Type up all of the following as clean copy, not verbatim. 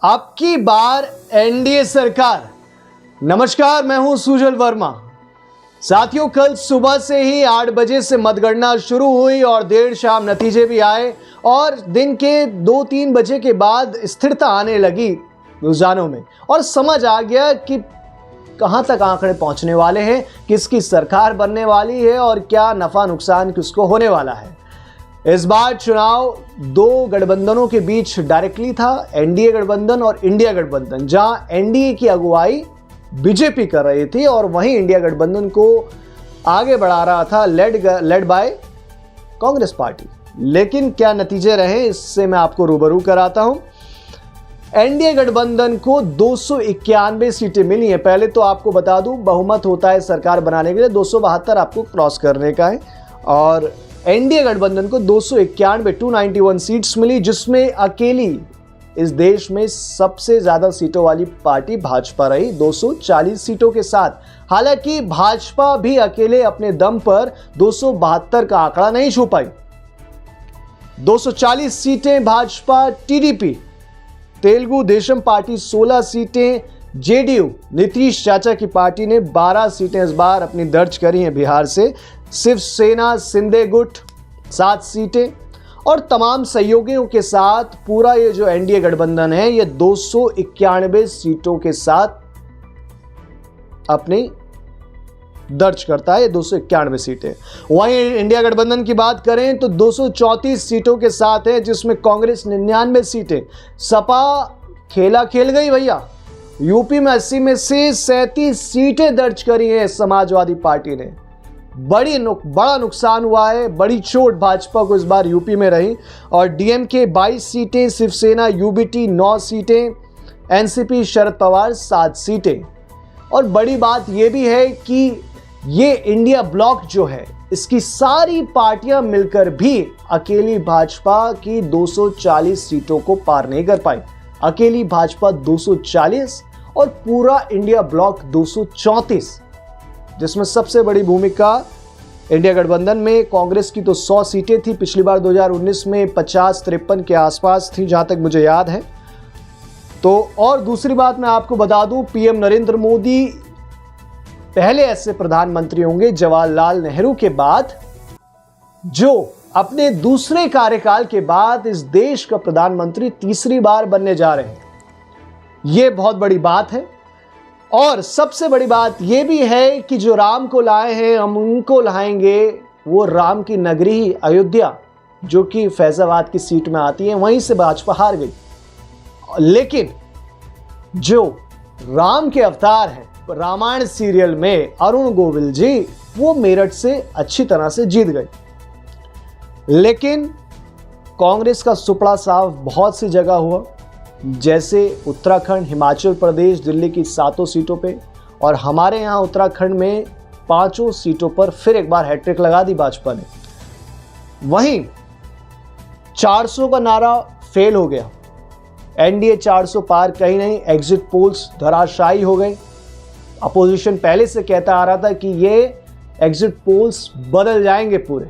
आपकी बार एनडीए सरकार। नमस्कार, मैं हूं सुजल वर्मा। साथियों, कल सुबह से ही 8 बजे से मतगणना शुरू हुई और देर शाम नतीजे भी आए और दिन के 2-3 बजे के बाद स्थिरता आने लगी रुझानों में और समझ आ गया कि कहां तक आंकड़े पहुंचने वाले हैं, किसकी सरकार बनने वाली है और क्या नफा नुकसान किसको होने वाला है। इस बार चुनाव दो गठबंधनों के बीच डायरेक्टली था, एनडीए गठबंधन और इंडिया गठबंधन, जहां एनडीए की अगुवाई बीजेपी कर रही थी और वहीं इंडिया गठबंधन को आगे बढ़ा रहा था लेड बाय कांग्रेस पार्टी। लेकिन क्या नतीजे रहे, इससे मैं आपको रूबरू कराता हूं। एनडीए गठबंधन को 291 सीटें मिली हैं। पहले तो आपको बता दूं, बहुमत होता है सरकार बनाने के लिए 272 आपको क्रॉस करने का है और एनडीए गठबंधन को 291 सीट्स मिली, जिसमें अकेली इस देश में सबसे ज्यादा सीटों वाली पार्टी भाजपा रही 240 सीटों के साथ। हालांकि भाजपा भी अकेले अपने दम पर 272 का आंकड़ा नहीं छू पाई। 240 सीटें भाजपा, टीडीपी तेलुगु देशम पार्टी 16 सीटें, जेडीयू नीतीश चाचा की पार्टी ने 12 सीटें इस बार अपनी दर्ज करी हैं बिहार से, शिवसेना शिंदे गुट 7 सीटें और तमाम सहयोगियों के साथ पूरा ये जो एनडीए गठबंधन है ये 291 सीटों के साथ अपनी दर्ज करता है, 291 सीटें। वहीं इंडिया गठबंधन की बात करें तो 234 सीटों के साथ है, जिसमें कांग्रेस 99 सीटें। सपा खेला खेल गई भैया, यूपी में 80 में से 37 सीटें दर्ज करी हैं समाजवादी पार्टी ने। बड़ा नुकसान हुआ है, बड़ी चोट भाजपा को इस बार यूपी में रही। और डीएमके 22 सीटें, शिवसेना यूबीटी 9 सीटें, एनसीपी शरद पवार 7 सीटें। और बड़ी बात यह भी है कि ये इंडिया ब्लॉक जो है, इसकी सारी पार्टियां मिलकर भी अकेली भाजपा की 240 सीटों को पार नहीं कर पाई। अकेली भाजपा 240 और पूरा इंडिया ब्लॉक 234, जिसमें सबसे बड़ी भूमिका इंडिया गठबंधन में कांग्रेस की तो 100 सीटें थी। पिछली बार 2019 में 50-53 के आसपास थी, जहां तक मुझे याद है। तो और दूसरी बात मैं आपको बता दूं, पीएम नरेंद्र मोदी पहले ऐसे प्रधानमंत्री होंगे जवाहरलाल नेहरू के बाद जो अपने दूसरे कार्यकाल के बाद इस देश का प्रधानमंत्री तीसरी बार बनने जा रहे हैं। यह बहुत बड़ी बात है। और सबसे बड़ी बात यह भी है कि जो राम को लाए हैं हम उनको लाएंगे, वो राम की नगरी अयोध्या, जो कि फैजाबाद की सीट में आती है, वहीं से भाजपा हार गई। लेकिन जो राम के अवतार हैं रामायण सीरियल में अरुण गोविल जी, वो मेरठ से अच्छी तरह से जीत गए। लेकिन कांग्रेस का सुपड़ा साफ बहुत सी जगह हुआ, जैसे उत्तराखंड, हिमाचल प्रदेश, दिल्ली की 7 सीटों पे, और हमारे यहाँ उत्तराखंड में 5 सीटों पर फिर एक बार हैट्रिक लगा दी भाजपा ने। वहीं 400 का नारा फेल हो गया, एनडीए 400 पार कहीं नहीं, एग्जिट पोल्स धराशायी हो गए। अपोजिशन पहले से कहता आ रहा था कि ये एग्जिट पोल्स बदल जाएंगे पूरे,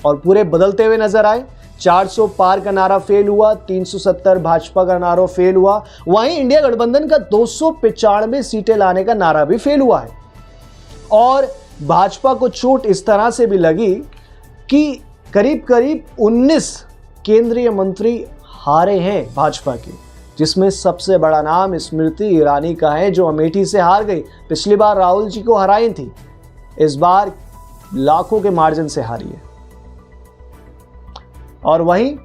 और पूरे बदलते हुए नजर आए। 400 पार का नारा फेल हुआ, 370 भाजपा का नारा फेल हुआ। वहीं इंडिया गठबंधन का 295 सीटें लाने का नारा भी फेल हुआ है। और भाजपा को चोट इस तरह से भी लगी कि करीब करीब 19 केंद्रीय मंत्री हारे हैं भाजपा के, जिसमें सबसे बड़ा नाम स्मृति ईरानी का है, जो अमेठी से हार गई। पिछली बार राहुल जी को हराई थी, इस बार लाखों के मार्जिन से हारी है। और वहीं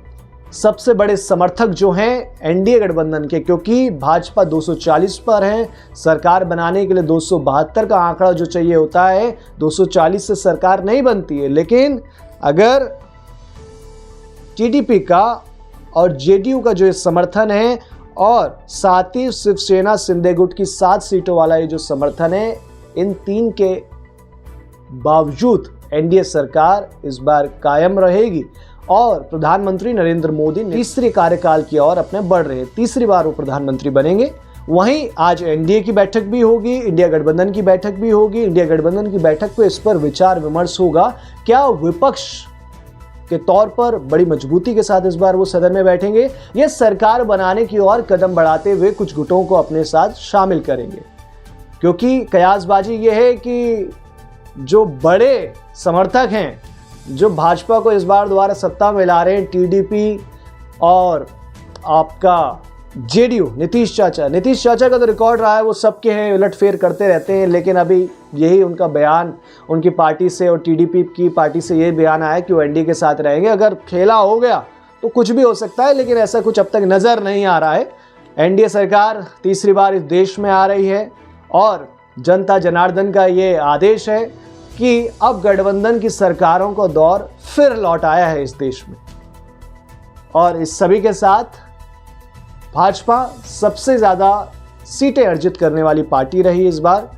सबसे बड़े समर्थक जो हैं एनडीए गठबंधन के, क्योंकि भाजपा 240 पर है, सरकार बनाने के लिए 272 का आंकड़ा जो चाहिए होता है, 240 से सरकार नहीं बनती है। लेकिन अगर टीडीपी का और जेडीयू का जो समर्थन है और साथ ही शिवसेना शिंदे गुट की 7 सीटों वाला ये जो समर्थन है, इन 3 के बावजूद एनडीए सरकार इस बार कायम रहेगी और प्रधानमंत्री नरेंद्र मोदी तीसरे कार्यकाल की ओर अपने बढ़ रहे हैं। तीसरी बार वो प्रधानमंत्री बनेंगे। वहीं आज एनडीए की बैठक भी होगी, इंडिया गठबंधन की बैठक भी होगी। इंडिया गठबंधन की बैठक पे इस पर विचार विमर्श होगा, क्या विपक्ष के तौर पर बड़ी मजबूती के साथ इस बार वो सदन में बैठेंगे। ये सरकार बनाने की ओर कदम बढ़ाते हुए कुछ गुटों को अपने साथ शामिल करेंगे, क्योंकि कयासबाजी ये है कि जो बड़े समर्थक हैं, जो भाजपा को इस बार दोबारा सत्ता में ला रहे हैं, टीडीपी और आपका जेडीयू, नीतीश चाचा का तो रिकॉर्ड रहा है, वो सबके हैं, उलटफेर करते रहते हैं। लेकिन अभी यही उनका बयान उनकी पार्टी से और टीडीपी की पार्टी से ये बयान आया कि वो एनडीए के साथ रहेंगे। अगर खेला हो गया तो कुछ भी हो सकता है, लेकिन ऐसा कुछ अब तक नज़र नहीं आ रहा है। एनडीए सरकार तीसरी बार इस देश में आ रही है और जनता जनार्दन का ये आदेश है कि अब गठबंधन की सरकारों का दौर फिर लौट आया है इस देश में। और इस सभी के साथ भाजपा सबसे ज़्यादा सीटें अर्जित करने वाली पार्टी रही इस बार।